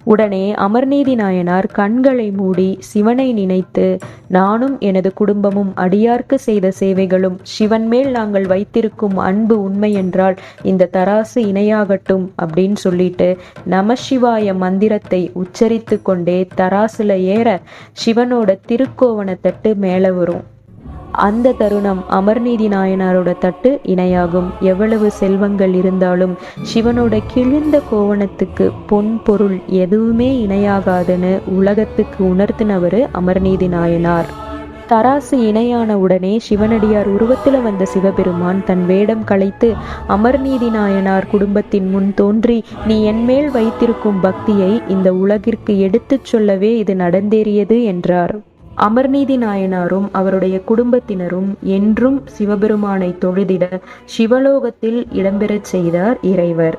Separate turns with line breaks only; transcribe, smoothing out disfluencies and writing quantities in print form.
உடனே அமர்நீதி நாயனார் கண்களை மூடி சிவனை நினைத்து, நானும் எனது குடும்பமும் அடியார்க்கு செய்த சேவைகளும் சிவன் மேல் நாங்கள் வைத்திருக்கும் அன்பு உண்மை என்றால் இந்த தராசு இணையாகட்டும் அப்படின்னு சொல்லிட்டு நமசிவாய மந்திரத்தை உச்சரித்து கொண்டே தராசுல ஏற சிவனோட திருக்கோவண தட்டு மேல வரும். அந்த தருணம் அமர்நீதி நாயனாரோட தட்டு இணையாகும். எவ்வளவு செல்வங்கள் இருந்தாலும் சிவனோட கிழிந்த கோவணத்துக்கு பொன் பொருள் எதுவுமே இணையாகாதுன்னு உலகத்துக்கு உணர்த்தினவர் அமர்நீதி நாயனார். தராசு இணையான உடனே சிவனடியார் உருவத்துல வந்த சிவபெருமான் தன் வேடம் களைத்து அமர்நீதி நாயனார் குடும்பத்தின் முன் தோன்றி, நீ என்மேல் வைத்திருக்கும் பக்தியை இந்த உலகிற்கு எடுத்துச் சொல்லவே இது நடந்தேறியது என்றார். அமர்நீதி நாயனாரும் அவருடைய குடும்பத்தினரும் என்றும் சிவபெருமானை தொழுதிட சிவலோகத்தில் இடம்பெறச் செய்தார் இறைவர்.